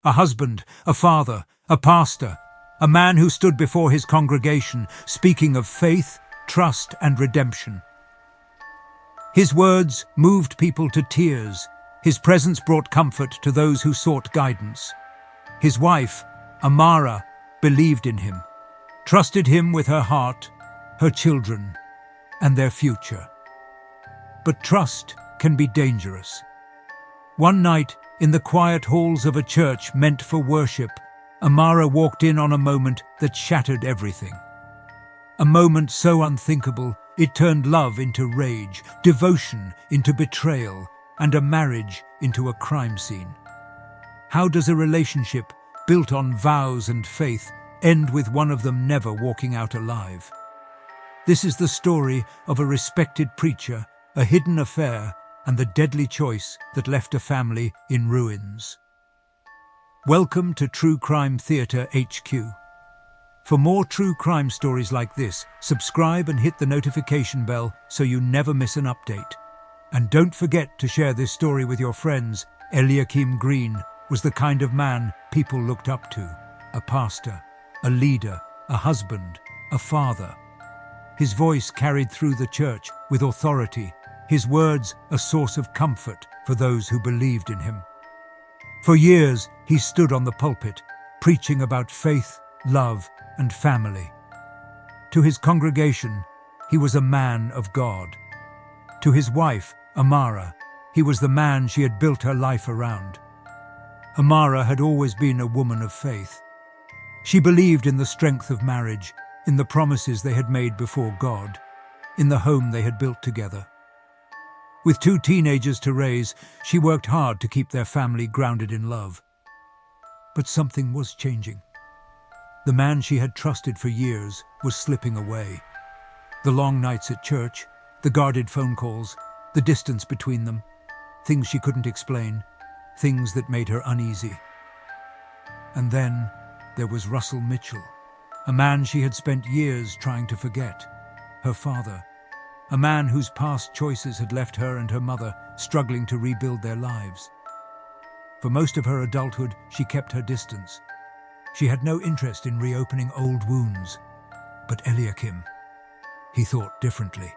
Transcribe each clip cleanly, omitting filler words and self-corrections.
a husband, a father, a pastor, a man who stood before his congregation, speaking of faith, trust, and redemption. His words moved people to tears. His presence brought comfort to those who sought guidance. His wife, Amara, believed in him, trusted him with her heart, her children, and their future. But trust can be dangerous. One night, in the quiet halls of a church meant for worship, Amara walked in on a moment that shattered everything. A moment so unthinkable, it turned love into rage, devotion into betrayal, and a marriage into a crime scene. How does a relationship built on vows and faith end with one of them never walking out alive? This is the story of a respected preacher, a hidden affair, and the deadly choice that left a family in ruins. Welcome to True Crime Theatre HQ. For more true crime stories like this, subscribe and hit the notification bell so you never miss an update. And don't forget to share this story with your friends. Eliakim Green was the kind of man people looked up to. A pastor, a leader, a husband, a father. His voice carried through the church with authority, his words a source of comfort for those who believed in him. For years, he stood on the pulpit, preaching about faith, love, and family. To his congregation, he was a man of God. To his wife, Amara, he was the man she had built her life around. Amara had always been a woman of faith. She believed in the strength of marriage, in the promises they had made before God, in the home they had built together. With 2 teenagers to raise, she worked hard to keep their family grounded in love. But something was changing. The man she had trusted for years was slipping away. The long nights at church, the guarded phone calls, the distance between them, things she couldn't explain, things that made her uneasy. And then there was Russell Mitchell, a man she had spent years trying to forget, her father, a man whose past choices had left her and her mother struggling to rebuild their lives. For most of her adulthood, she kept her distance. She had no interest in reopening old wounds. But Eliakim, he thought differently.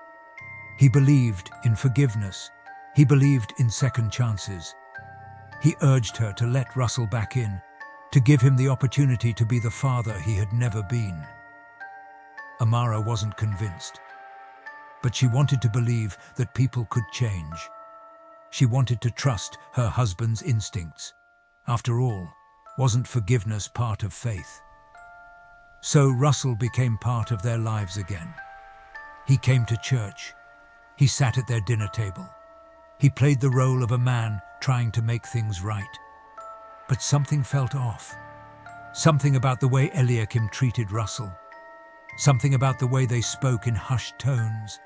He believed in forgiveness. He believed in second chances. He urged her to let Russell back in, to give him the opportunity to be the father he had never been. Amara wasn't convinced, but she wanted to believe that people could change. She wanted to trust her husband's instincts. After all, wasn't forgiveness part of faith? So Russell became part of their lives again. He came to church. He sat at their dinner table. He played the role of a man trying to make things right. But something felt off. Something about the way Eliakim treated Russell. Something about the way they spoke in hushed tones.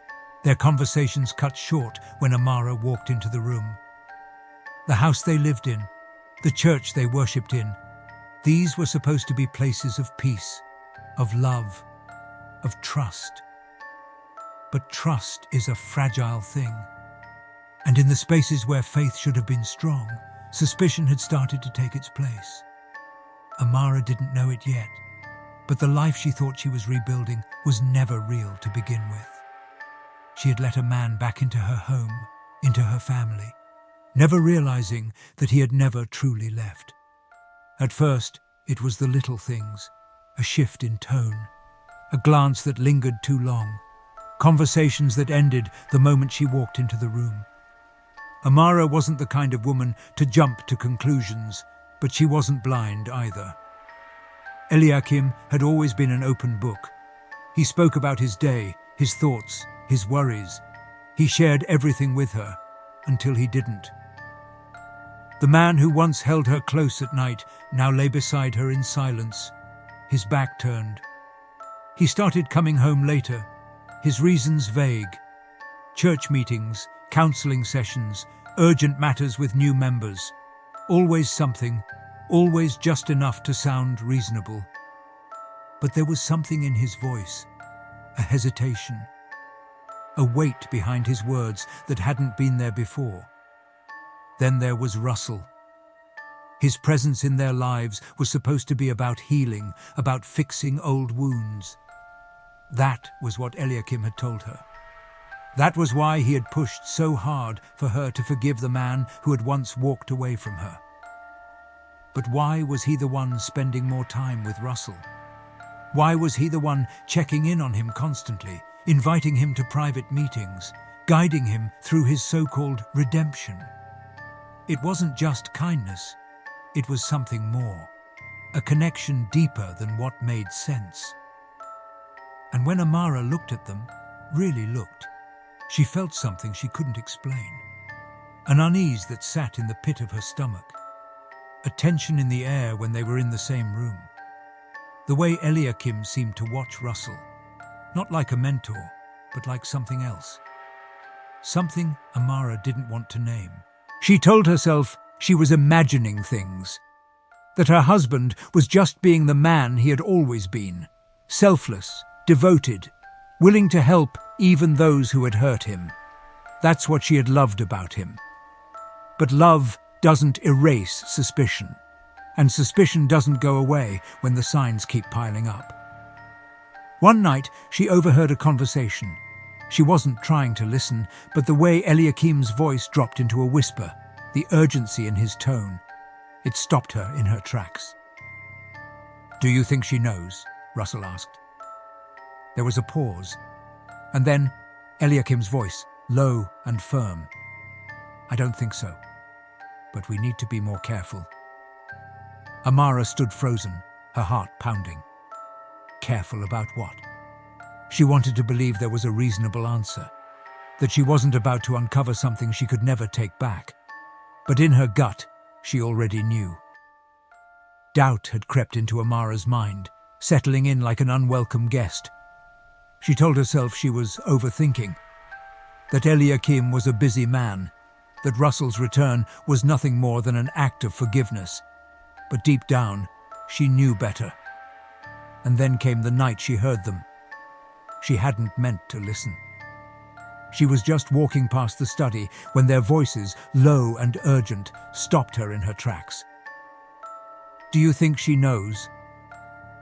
Their conversations cut short when Amara walked into the room. The house they lived in, the church they worshipped in, these were supposed to be places of peace, of love, of trust. But trust is a fragile thing. And in the spaces where faith should have been strong, suspicion had started to take its place. Amara didn't know it yet, but the life she thought she was rebuilding was never real to begin with. She had let a man back into her home, into her family, never realizing that he had never truly left. At first, it was the little things, a shift in tone, a glance that lingered too long, conversations that ended the moment she walked into the room. Amara wasn't the kind of woman to jump to conclusions, but she wasn't blind either. Eliakim had always been an open book. He spoke about his day, his thoughts, his worries. He shared everything with her, until he didn't. The man who once held her close at night now lay beside her in silence, his back turned. He started coming home later, his reasons vague. Church meetings, counseling sessions, urgent matters with new members. Always something, always just enough to sound reasonable. But there was something in his voice, a hesitation, a weight behind his words that hadn't been there before. Then there was Russell. His presence in their lives was supposed to be about healing, about fixing old wounds. That was what Eliakim had told her. That was why he had pushed so hard for her to forgive the man who had once walked away from her. But why was he the one spending more time with Russell? Why was he the one checking in on him constantly, inviting him to private meetings, guiding him through his so-called redemption? It wasn't just kindness. It was something more, a connection deeper than what made sense. And when Amara looked at them, really looked, she felt something she couldn't explain. An unease that sat in the pit of her stomach. A tension in the air when they were in the same room. The way Eliakim seemed to watch Russell, not like a mentor, but like something else. Something Amara didn't want to name. She told herself she was imagining things, that her husband was just being the man he had always been, selfless, devoted, willing to help even those who had hurt him. That's what she had loved about him. But love doesn't erase suspicion, and suspicion doesn't go away when the signs keep piling up. One night, she overheard a conversation. She wasn't trying to listen, but the way Eliakim's voice dropped into a whisper, the urgency in his tone, it stopped her in her tracks. "Do you think she knows?" Russell asked. There was a pause, and then Eliakim's voice, low and firm. "I don't think so, but we need to be more careful." Amara stood frozen, her heart pounding. Careful about what? She wanted to believe there was a reasonable answer, that she wasn't about to uncover something she could never take back. But in her gut, she already knew. Doubt had crept into Amara's mind, settling in like an unwelcome guest. She told herself she was overthinking, that Eliakim was a busy man, that Russell's return was nothing more than an act of forgiveness. But deep down, she knew better. And then came the night she heard them. She hadn't meant to listen. She was just walking past the study when their voices, low and urgent, stopped her in her tracks. "Do you think she knows?"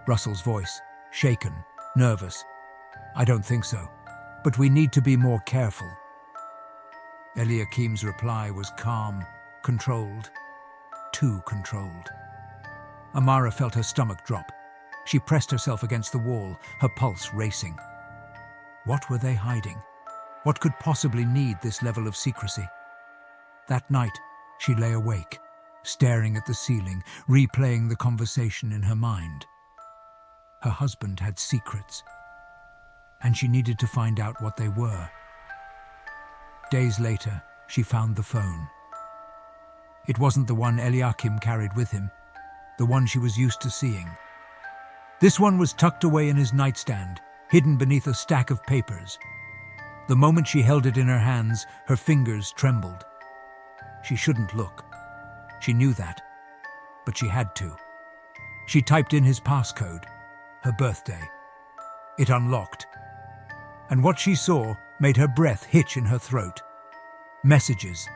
Russell's voice, shaken, nervous. "I don't think so, but we need to be more careful." Eliakim's reply was calm, controlled, too controlled. Amara felt her stomach drop. She pressed herself against the wall, her pulse racing. What were they hiding? What could possibly need this level of secrecy? That night, she lay awake, staring at the ceiling, replaying the conversation in her mind. Her husband had secrets, and she needed to find out what they were. Days later, she found the phone. It wasn't the one Eliakim carried with him, the one she was used to seeing. This one was tucked away in his nightstand, hidden beneath a stack of papers. The moment she held it in her hands, her fingers trembled. She shouldn't look. She knew that, but she had to. She typed in his passcode, her birthday. It unlocked, and what she saw made her breath hitch in her throat. Messages.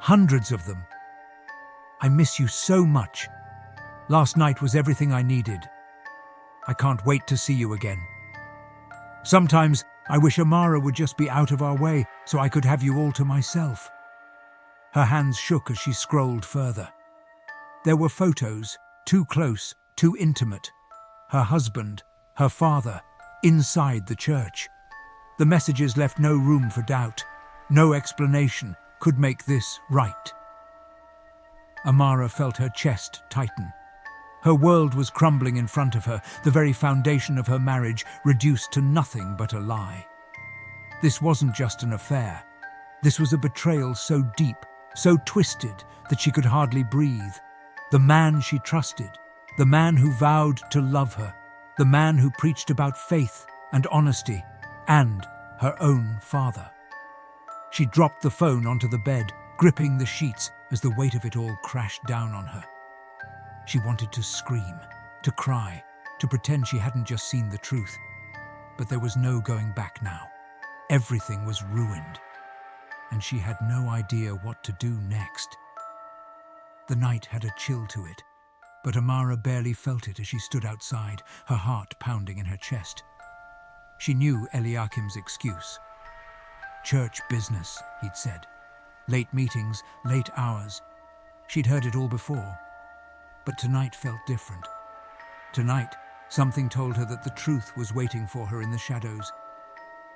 Hundreds of them. "I miss you so much. Last night was everything I needed. I can't wait to see you again. Sometimes I wish Amara would just be out of our way so I could have you all to myself." Her hands shook as she scrolled further. There were photos, too close, too intimate. Her husband, her father, inside the church. The messages left no room for doubt. No explanation could make this right. Amara felt her chest tighten. Her world was crumbling in front of her, the very foundation of her marriage reduced to nothing but a lie. This wasn't just an affair. This was a betrayal so deep, so twisted, that she could hardly breathe. The man she trusted, the man who vowed to love her, the man who preached about faith and honesty, and her own father. She dropped the phone onto the bed, gripping the sheets as the weight of it all crashed down on her. She wanted to scream, to cry, to pretend she hadn't just seen the truth. But there was no going back now. Everything was ruined, and she had no idea what to do next. The night had a chill to it, but Amara barely felt it as she stood outside, her heart pounding in her chest. She knew Eliakim's excuse. Church business, he'd said. Late meetings, late hours. She'd heard it all before. But tonight felt different. Tonight, something told her that the truth was waiting for her in the shadows.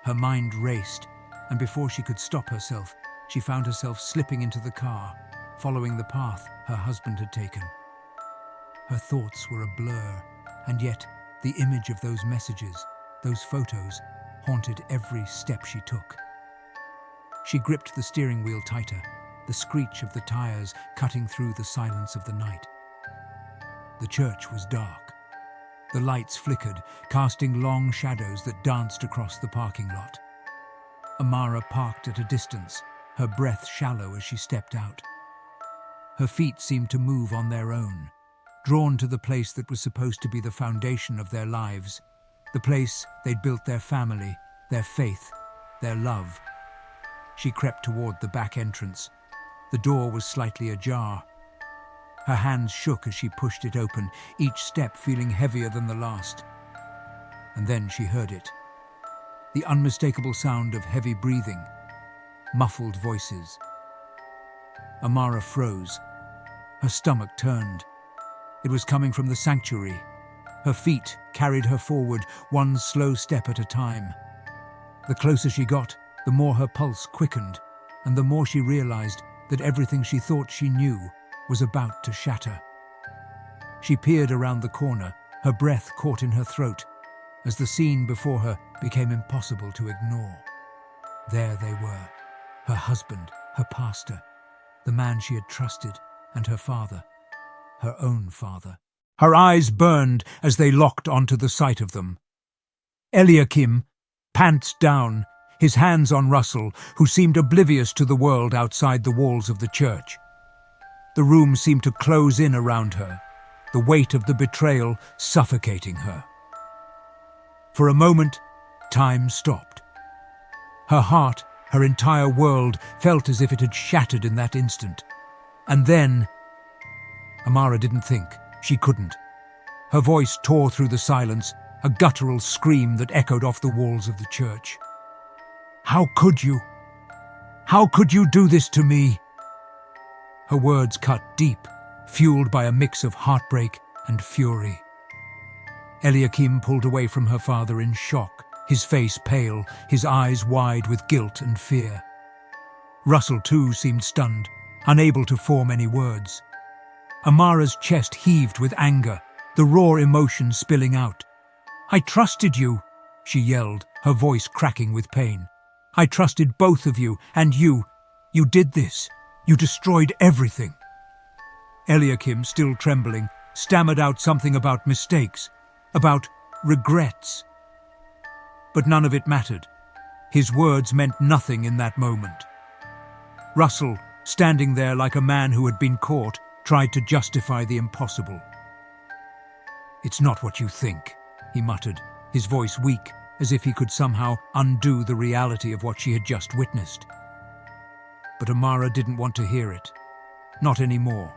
Her mind raced, and before she could stop herself, she found herself slipping into the car, following the path her husband had taken. Her thoughts were a blur, and yet the image of those messages, those photos, haunted every step she took. She gripped the steering wheel tighter, the screech of the tires cutting through the silence of the night. The church was dark. The lights flickered, casting long shadows that danced across the parking lot. Amara parked at a distance, her breath shallow as she stepped out. Her feet seemed to move on their own, drawn to the place that was supposed to be the foundation of their lives, the place they'd built their family, their faith, their love. She crept toward the back entrance. The door was slightly ajar. Her hands shook as she pushed it open, each step feeling heavier than the last. And then she heard it. The unmistakable sound of heavy breathing, muffled voices. Amara froze. Her stomach turned. It was coming from the sanctuary. Her feet carried her forward, one slow step at a time. The closer she got, the more her pulse quickened, and the more she realized that everything she thought she knew was about to shatter. She peered around the corner, her breath caught in her throat, as the scene before her became impossible to ignore. There they were, her husband, her pastor, the man she had trusted, and her father, her own father. Her eyes burned as they locked onto the sight of them. Eliakim, pants down, his hands on Russell, who seemed oblivious to the world outside the walls of the church. The room seemed to close in around her, the weight of the betrayal suffocating her. For a moment, time stopped. Her heart, her entire world, felt as if it had shattered in that instant. And then... Amara didn't think. She couldn't. Her voice tore through the silence, a guttural scream that echoed off the walls of the church. "How could you? How could you do this to me?" Her words cut deep, fueled by a mix of heartbreak and fury. Eliakim pulled away from her father in shock, his face pale, his eyes wide with guilt and fear. Russell, too, seemed stunned, unable to form any words. Amara's chest heaved with anger, the raw emotion spilling out. "I trusted you," she yelled, her voice cracking with pain. "I trusted both of you, and you did this. You destroyed everything." Eliakim, still trembling, stammered out something about mistakes, about regrets. But none of it mattered. His words meant nothing in that moment. Russell, standing there like a man who had been caught, tried to justify the impossible. "It's not what you think," he muttered, his voice weak, as if he could somehow undo the reality of what she had just witnessed. But Amara didn't want to hear it. Not anymore.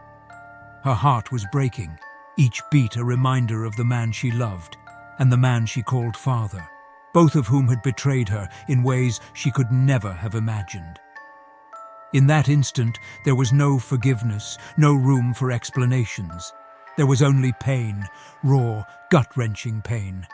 Her heart was breaking, each beat a reminder of the man she loved and the man she called father, both of whom had betrayed her in ways she could never have imagined. In that instant, there was no forgiveness, no room for explanations. There was only pain, raw, gut-wrenching pain.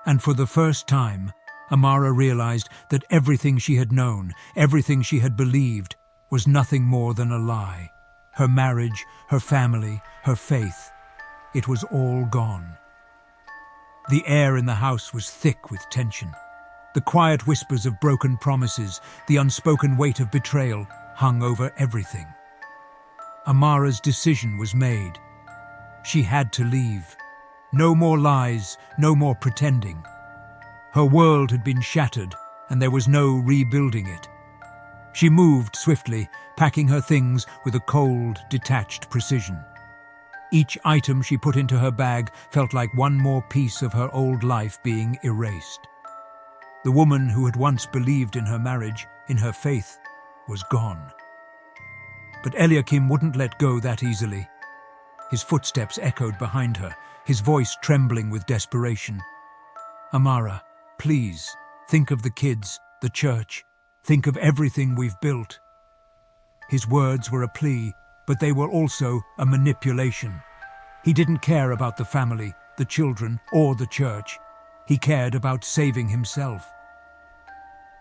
And for the first time, Amara realized that everything she had known, everything she had believed, was nothing more than a lie. Her marriage, her family, her faith. It was all gone. The air in the house was thick with tension. The quiet whispers of broken promises, the unspoken weight of betrayal, hung over everything. Amara's decision was made. She had to leave. No more lies, no more pretending. Her world had been shattered, and there was no rebuilding it. She moved swiftly, packing her things with a cold, detached precision. Each item she put into her bag felt like one more piece of her old life being erased. The woman who had once believed in her marriage, in her faith, was gone. But Eliakim wouldn't let go that easily. His footsteps echoed behind her, his voice trembling with desperation. "Amara, please, think of the kids, the church. Think of everything we've built." His words were a plea, but they were also a manipulation. He didn't care about the family, the children, or the church. He cared about saving himself.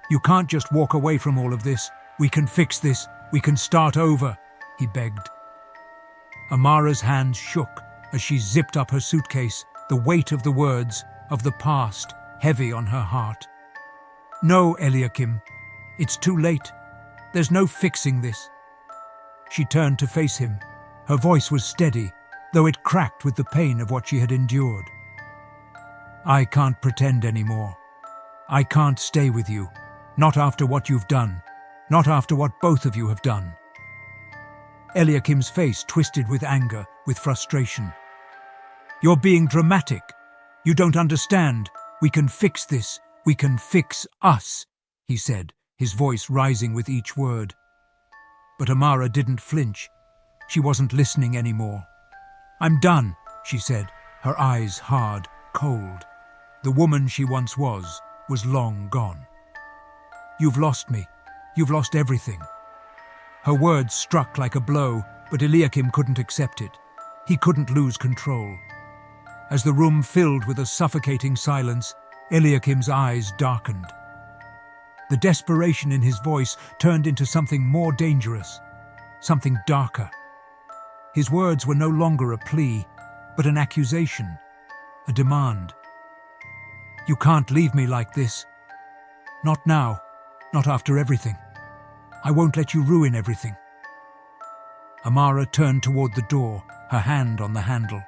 "You can't just walk away from all of this. We can fix this. We can start over," he begged. Amara's hands shook as she zipped up her suitcase, the weight of the words, of the past, heavy on her heart. "No, Eliakim. It's too late. There's no fixing this." She turned to face him. Her voice was steady, though it cracked with the pain of what she had endured. "I can't pretend anymore. I can't stay with you. Not after what you've done. Not after what both of you have done." Eliakim's face twisted with anger, with frustration. "You're being dramatic. You don't understand. We can fix this. We can fix us," he said, his voice rising with each word. But Amara didn't flinch. She wasn't listening anymore. "I'm done," she said, her eyes hard, cold. The woman she once was long gone. "You've lost me. You've lost everything." Her words struck like a blow, but Eliakim couldn't accept it. He couldn't lose control. As the room filled with a suffocating silence, Eliakim's eyes darkened. The desperation in his voice turned into something more dangerous, something darker. His words were no longer a plea, but an accusation, a demand. "You can't leave me like this. Not now, not after everything. I won't let you ruin everything." Amara turned toward the door, her hand on the handle.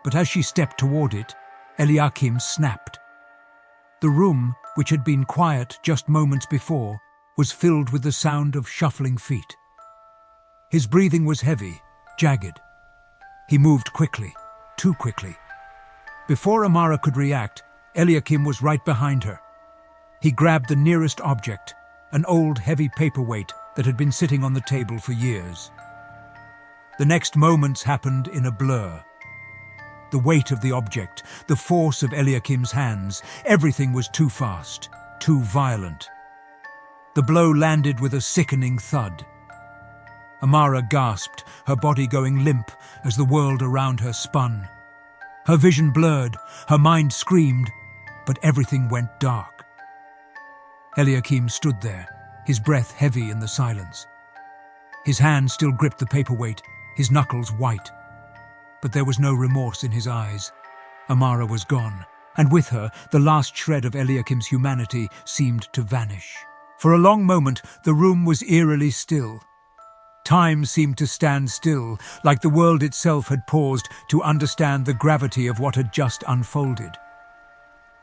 But as she stepped toward it, Eliakim snapped. The room, which had been quiet just moments before, was filled with the sound of shuffling feet. His breathing was heavy, jagged. He moved quickly, too quickly. Before Amara could react, Eliakim was right behind her. He grabbed the nearest object, an old heavy paperweight that had been sitting on the table for years. The next moments happened in a blur. The weight of the object, the force of Eliakim's hands, everything was too fast, too violent. The blow landed with a sickening thud. Amara gasped, her body going limp as the world around her spun. Her vision blurred, her mind screamed, but everything went dark. Eliakim stood there, his breath heavy in the silence. His hand still gripped the paperweight, his knuckles white. But there was no remorse in his eyes. Amara was gone, and with her, the last shred of Eliakim's humanity seemed to vanish. For a long moment, the room was eerily still. Time seemed to stand still, like the world itself had paused to understand the gravity of what had just unfolded.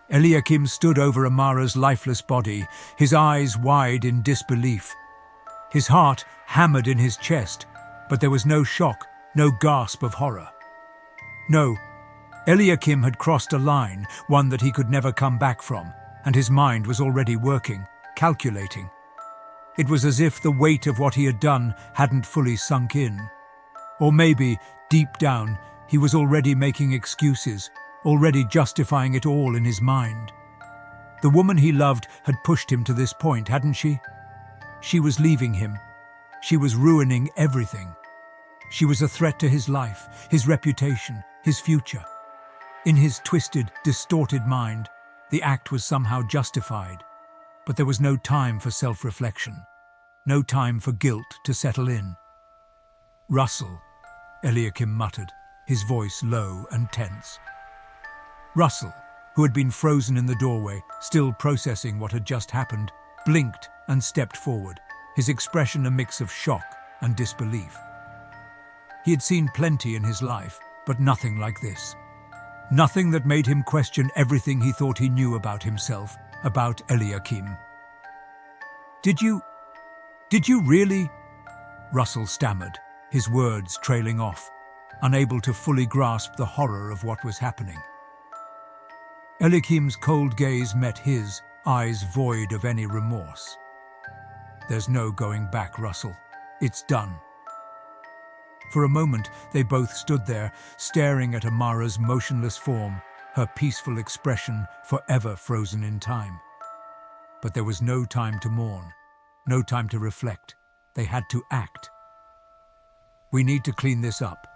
Eliakim stood over Amara's lifeless body, his eyes wide in disbelief. His heart hammered in his chest, but there was no shock, no gasp of horror. No, Eliakim had crossed a line, one that he could never come back from, and his mind was already working, calculating. It was as if the weight of what he had done hadn't fully sunk in. Or maybe, deep down, he was already making excuses, already justifying it all in his mind. The woman he loved had pushed him to this point, hadn't she? She was leaving him. She was ruining everything. She was a threat to his life, his reputation, his future. In his twisted, distorted mind, the act was somehow justified, but there was no time for self-reflection, no time for guilt to settle in. "Russell," Eliakim muttered, his voice low and tense. Russell, who had been frozen in the doorway, still processing what had just happened, blinked and stepped forward, his expression a mix of shock and disbelief. He had seen plenty in his life, but nothing like this. Nothing that made him question everything he thought he knew about himself, about Eliakim. Did you really?" Russell stammered, his words trailing off, unable to fully grasp the horror of what was happening. Eliakim's cold gaze met his, eyes void of any remorse. "There's no going back, Russell. It's done. For a moment, they both stood there, staring at Amara's motionless form, her peaceful expression forever frozen in time. But there was no time to mourn, no time to reflect. They had to act. "We need to clean this up,"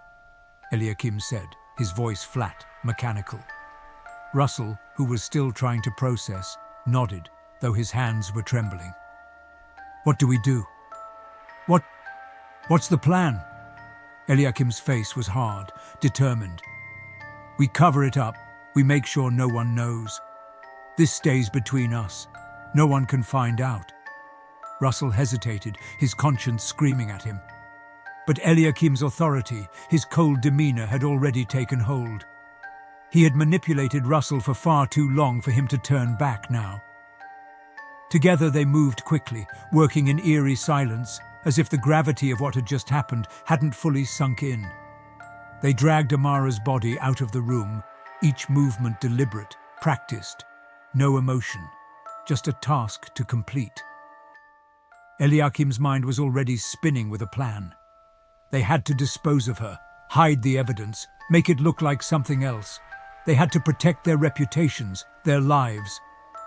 Eliakim said, his voice flat, mechanical. Russell, who was still trying to process, nodded, though his hands were trembling. "What do we do? What's the plan?" Eliakim's face was hard, determined. "We cover it up. We make sure no one knows. This stays between us. No one can find out." Russell hesitated, his conscience screaming at him. But Eliakim's authority, his cold demeanor, had already taken hold. He had manipulated Russell for far too long for him to turn back now. Together they moved quickly, working in eerie silence, as if the gravity of what had just happened hadn't fully sunk in. They dragged Amara's body out of the room, each movement deliberate, practiced, no emotion, just a task to complete. Eliakim's mind was already spinning with a plan. They had to dispose of her, hide the evidence, make it look like something else. They had to protect their reputations, their lives.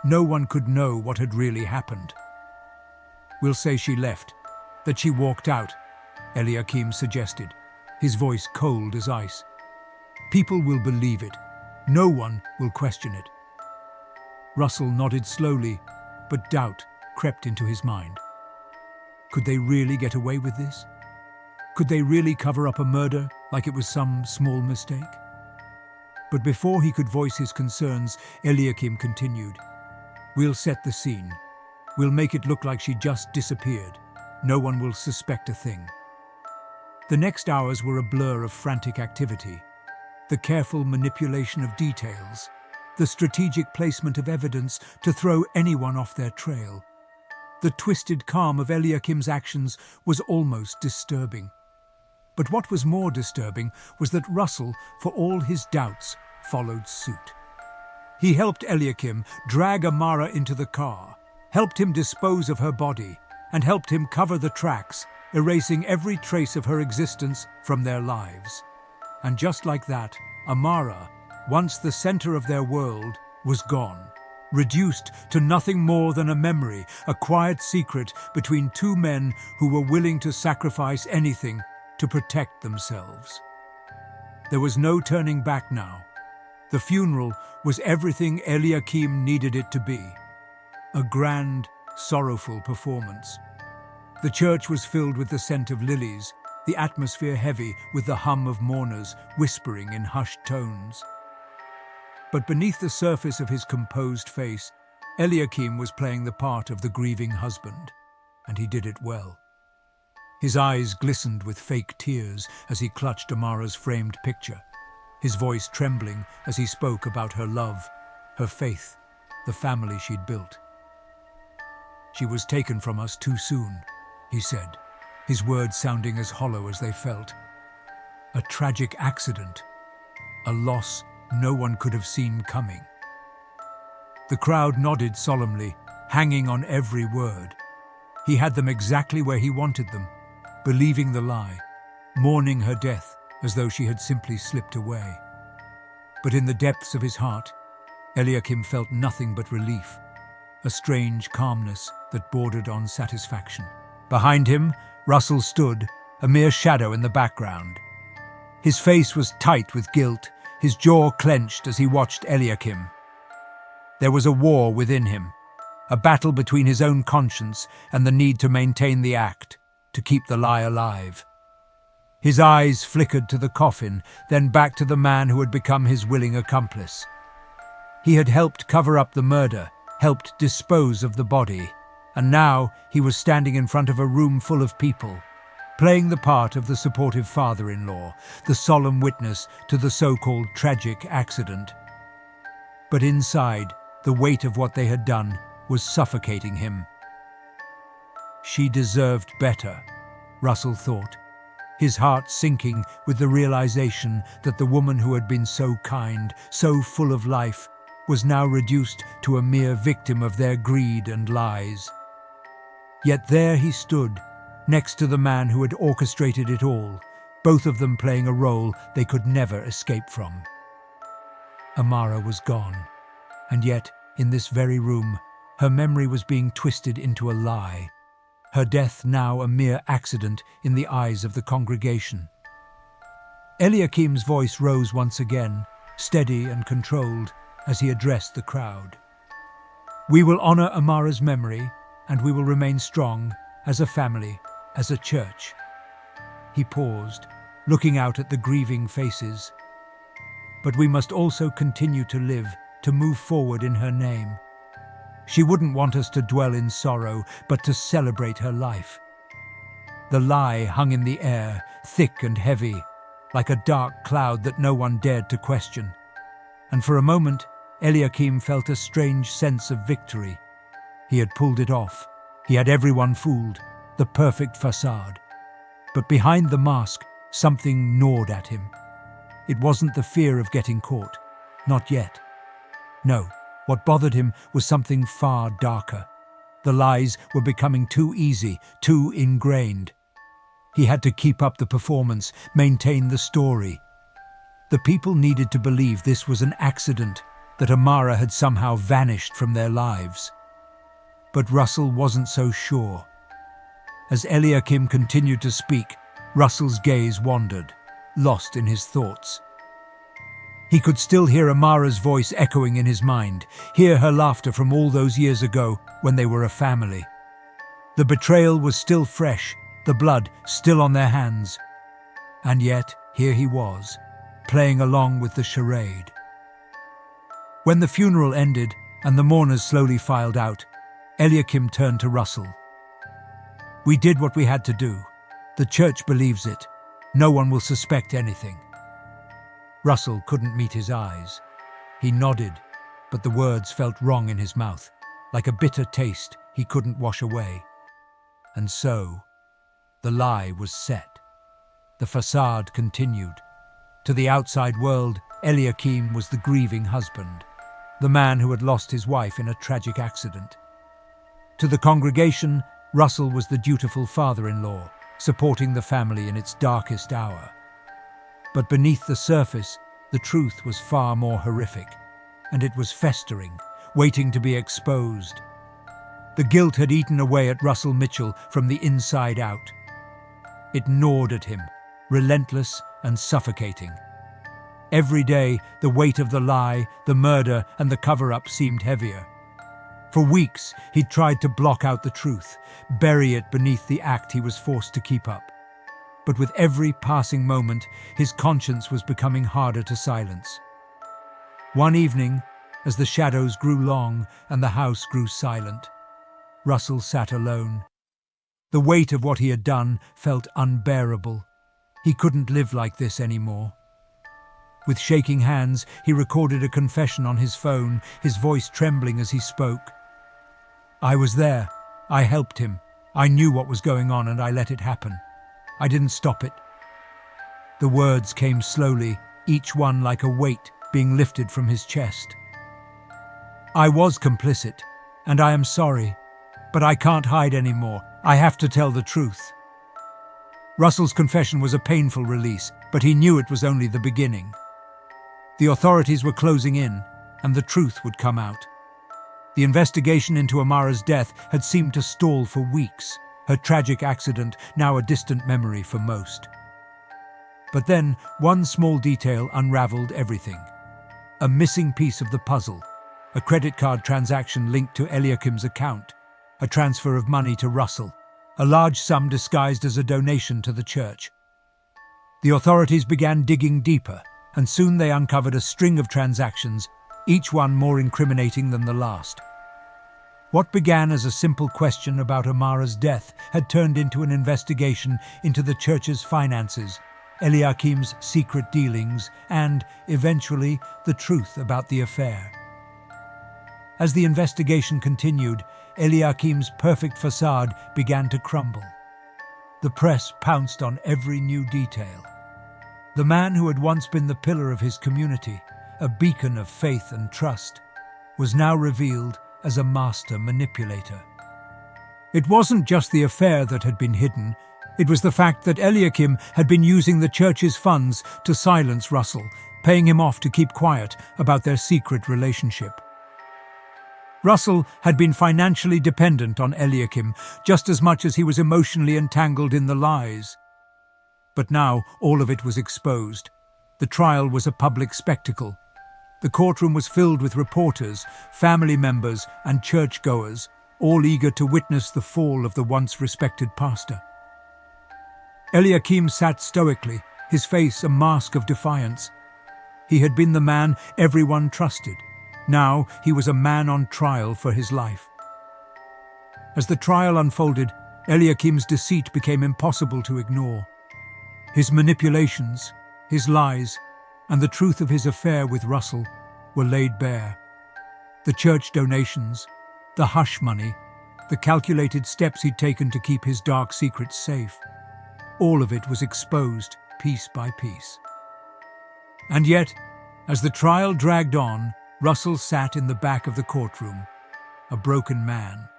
No one could know what had really happened. "We'll say she left, that she walked out," Eliakim suggested, his voice cold as ice. "People will believe it. No one will question it." Russell nodded slowly, but doubt crept into his mind. Could they really get away with this? Could they really cover up a murder like it was some small mistake? But before he could voice his concerns, Eliakim continued, "We'll set the scene. We'll make it look like she just disappeared. No one will suspect a thing." The next hours were a blur of frantic activity. The careful manipulation of details, the strategic placement of evidence to throw anyone off their trail. The twisted calm of Eliakim's actions was almost disturbing. But what was more disturbing was that Russell, for all his doubts, followed suit. He helped Eliakim drag Amara into the car, helped him dispose of her body, and helped him cover the tracks, erasing every trace of her existence from their lives. And just like that, Amara, once the center of their world, was gone, reduced to nothing more than a memory, a quiet secret between two men who were willing to sacrifice anything to protect themselves. There was no turning back now. The funeral was everything Eliakim needed it to be. A grand, sorrowful performance. The church was filled with the scent of lilies, the atmosphere heavy with the hum of mourners whispering in hushed tones. But beneath the surface of his composed face, Eliakim was playing the part of the grieving husband, and he did it well. His eyes glistened with fake tears as he clutched Amara's framed picture, his voice trembling as he spoke about her love, her faith, the family she'd built. "She was taken from us too soon," he said, his words sounding as hollow as they felt. "A tragic accident, a loss no one could have seen coming." The crowd nodded solemnly, hanging on every word. He had them exactly where he wanted them, believing the lie, mourning her death as though she had simply slipped away. But in the depths of his heart, Eliakim felt nothing but relief, a strange calmness that bordered on satisfaction. Behind him, Russell stood, a mere shadow in the background. His face was tight with guilt, his jaw clenched as he watched Eliakim. There was a war within him, a battle between his own conscience and the need to maintain the act, to keep the lie alive. His eyes flickered to the coffin, then back to the man who had become his willing accomplice. He had helped cover up the murder, helped dispose of the body, and now he was standing in front of a room full of people, playing the part of the supportive father-in-law, the solemn witness to the so-called tragic accident. But inside, the weight of what they had done was suffocating him. She deserved better, Russell thought, his heart sinking with the realization that the woman who had been so kind, so full of life, was now reduced to a mere victim of their greed and lies. Yet there he stood, next to the man who had orchestrated it all, both of them playing a role they could never escape from. Amara was gone, and yet, in this very room, her memory was being twisted into a lie, her death now a mere accident in the eyes of the congregation. Eliakim's voice rose once again, steady and controlled, as he addressed the crowd. "We will honor Amara's memory, and we will remain strong, as a family, as a church." He paused, looking out at the grieving faces. "But we must also continue to live, to move forward in her name. She wouldn't want us to dwell in sorrow, but to celebrate her life." The lie hung in the air, thick and heavy, like a dark cloud that no one dared to question. And for a moment, Eliakim felt a strange sense of victory. He had pulled it off. He had everyone fooled, the perfect facade. But behind the mask, something gnawed at him. It wasn't the fear of getting caught. Not yet. No, what bothered him was something far darker. The lies were becoming too easy, too ingrained. He had to keep up the performance, maintain the story. The people needed to believe this was an accident, that Amara had somehow vanished from their lives. But Russell wasn't so sure. As Eliakim continued to speak, Russell's gaze wandered, lost in his thoughts. He could still hear Amara's voice echoing in his mind, hear her laughter from all those years ago when they were a family. The betrayal was still fresh, the blood still on their hands. And yet, here he was, playing along with the charade. When the funeral ended and the mourners slowly filed out, Eliakim turned to Russell. "We did what we had to do. The church believes it. No one will suspect anything." Russell couldn't meet his eyes. He nodded, but the words felt wrong in his mouth, like a bitter taste he couldn't wash away. And so, the lie was set. The facade continued. To the outside world, Eliakim was the grieving husband, the man who had lost his wife in a tragic accident. To the congregation, Russell was the dutiful father-in-law, supporting the family in its darkest hour. But beneath the surface, the truth was far more horrific, and it was festering, waiting to be exposed. The guilt had eaten away at Russell Mitchell from the inside out. It gnawed at him, relentless and suffocating. Every day, the weight of the lie, the murder, and the cover-up seemed heavier. For weeks, he'd tried to block out the truth, bury it beneath the act he was forced to keep up. But with every passing moment, his conscience was becoming harder to silence. One evening, as the shadows grew long and the house grew silent, Russell sat alone. The weight of what he had done felt unbearable. He couldn't live like this anymore. With shaking hands, he recorded a confession on his phone, his voice trembling as he spoke. "I was there. I helped him. I knew what was going on and I let it happen. I didn't stop it." The words came slowly, each one like a weight being lifted from his chest. "I was complicit, and I am sorry, but I can't hide anymore. I have to tell the truth." Russell's confession was a painful release, but he knew it was only the beginning. The authorities were closing in, and the truth would come out. The investigation into Amara's death had seemed to stall for weeks, her tragic accident now a distant memory for most. But then, one small detail unraveled everything. A missing piece of the puzzle, a credit card transaction linked to Eliakim's account, a transfer of money to Russell, a large sum disguised as a donation to the church. The authorities began digging deeper, and soon they uncovered a string of transactions, each one more incriminating than the last. What began as a simple question about Amara's death had turned into an investigation into the church's finances, Eliakim's secret dealings, and, eventually, the truth about the affair. As the investigation continued, Eliakim's perfect facade began to crumble. The press pounced on every new detail. The man who had once been the pillar of his community, a beacon of faith and trust, was now revealed as a master manipulator. It wasn't just the affair that had been hidden, It was the fact that Eliakim had been using the church's funds to silence Russell, paying him off to keep quiet about their secret relationship. Russell had been financially dependent on Eliakim just as much as he was emotionally entangled in the lies. But now all of it was exposed. The trial was a public spectacle. The courtroom was filled with reporters, family members, and churchgoers, all eager to witness the fall of the once respected pastor. Eliakim sat stoically, his face a mask of defiance. He had been the man everyone trusted. Now he was a man on trial for his life. As the trial unfolded, Eliakim's deceit became impossible to ignore. His manipulations, his lies, and the truth of his affair with Russell were laid bare. The church donations, the hush money, the calculated steps he'd taken to keep his dark secrets safe, all of it was exposed piece by piece. And yet, as the trial dragged on, Russell sat in the back of the courtroom, a broken man.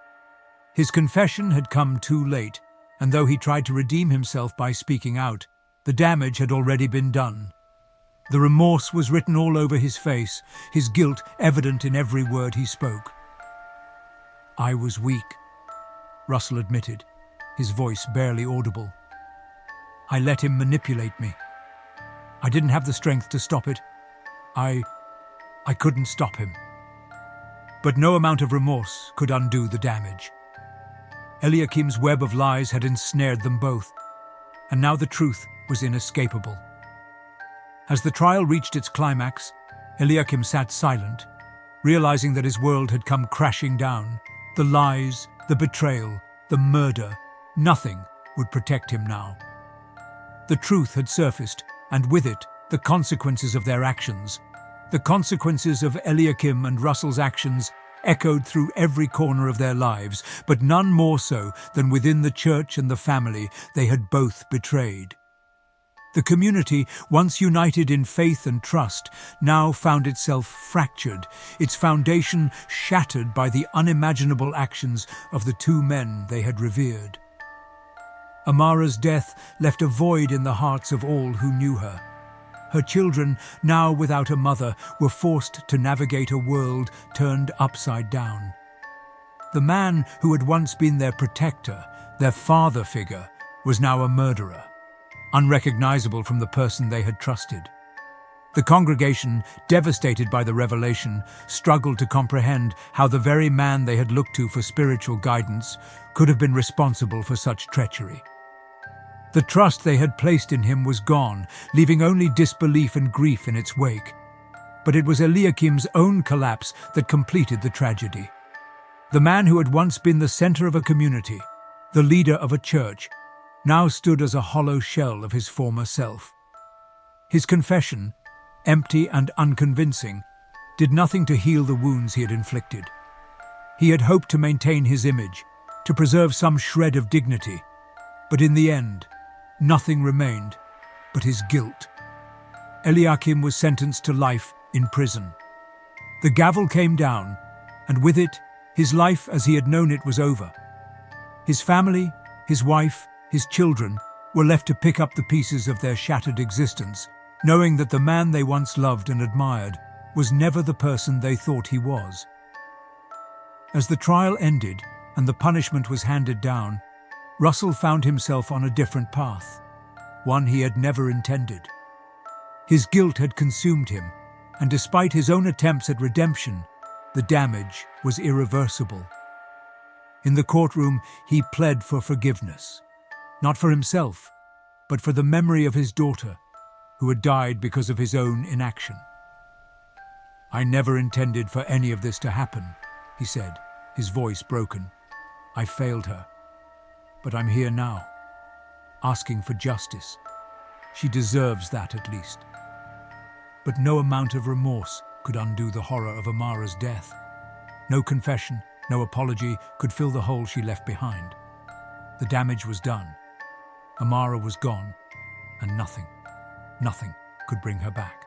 His confession had come too late, and though he tried to redeem himself by speaking out, the damage had already been done. The remorse was written all over his face, his guilt evident in every word he spoke. "I was weak," Russell admitted, his voice barely audible. "I let him manipulate me. I didn't have the strength to stop it. I couldn't stop him." But no amount of remorse could undo the damage. Eliakim's web of lies had ensnared them both, and now the truth was inescapable. As the trial reached its climax, Eliakim sat silent, realizing that his world had come crashing down. The lies, the betrayal, the murder, nothing would protect him now. The truth had surfaced, and with it, the consequences of their actions. The consequences of Eliakim and Russell's actions echoed through every corner of their lives, but none more so than within the church and the family they had both betrayed. The community, once united in faith and trust, now found itself fractured, its foundation shattered by the unimaginable actions of the two men they had revered. Amara's death left a void in the hearts of all who knew her. Her children, now without a mother, were forced to navigate a world turned upside down. The man who had once been their protector, their father figure, was now a murderer, unrecognizable from the person they had trusted. The congregation, devastated by the revelation, struggled to comprehend how the very man they had looked to for spiritual guidance could have been responsible for such treachery. The trust they had placed in him was gone, leaving only disbelief and grief in its wake. But it was Eliakim's own collapse that completed the tragedy. The man who had once been the center of a community, the leader of a church, now stood as a hollow shell of his former self. His confession, empty and unconvincing, did nothing to heal the wounds he had inflicted. He had hoped to maintain his image, to preserve some shred of dignity, but in the end, nothing remained but his guilt. Eliakim was sentenced to life in prison. The gavel came down, and with it, his life as he had known it was over. His family, his wife, his children were left to pick up the pieces of their shattered existence, knowing that the man they once loved and admired was never the person they thought he was. As the trial ended and the punishment was handed down, Russell found himself on a different path, one he had never intended. His guilt had consumed him, and despite his own attempts at redemption, the damage was irreversible. In the courtroom, he pled for forgiveness, not for himself, but for the memory of his daughter, who had died because of his own inaction. "I never intended for any of this to happen," he said, his voice broken. "I failed her. But I'm here now, asking for justice. She deserves that at least." But no amount of remorse could undo the horror of Amara's death. No confession, no apology could fill the hole she left behind. The damage was done. Amara was gone, and nothing could bring her back.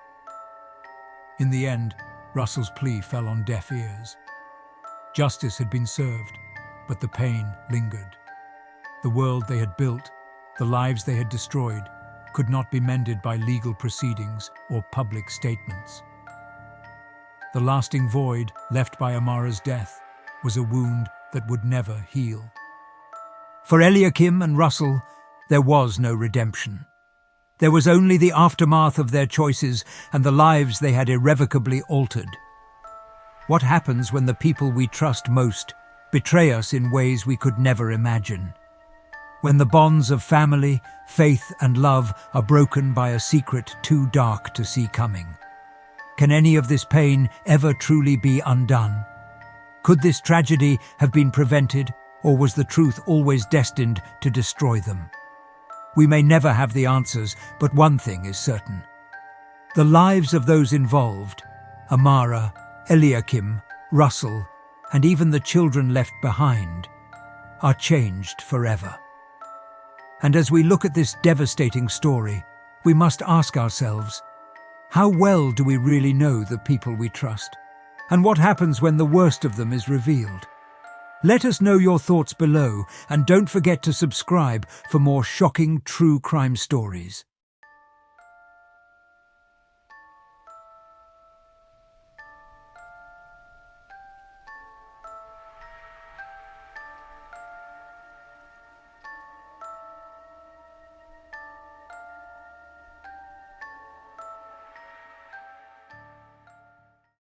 In the end, Russell's plea fell on deaf ears. Justice had been served, but the pain lingered. The world they had built, The lives they had destroyed could not be mended by legal proceedings or public statements. The lasting void left by Amara's death was a wound that would never heal. For Eliakim and Russell, there was no redemption. There was only the aftermath of their choices and the lives they had irrevocably altered. What happens when the people we trust most betray us in ways we could never imagine? When the bonds of family, faith, and love are broken by a secret too dark to see coming? Can any of this pain ever truly be undone? Could this tragedy have been prevented, or was the truth always destined to destroy them? We may never have the answers, but one thing is certain. The lives of those involved, Amara, Eliakim, Russell, and even the children left behind, are changed forever. And as we look at this devastating story, we must ask ourselves, how well do we really know the people we trust? And what happens when the worst of them is revealed? Let us know your thoughts below, and don't forget to subscribe for more shocking true crime stories.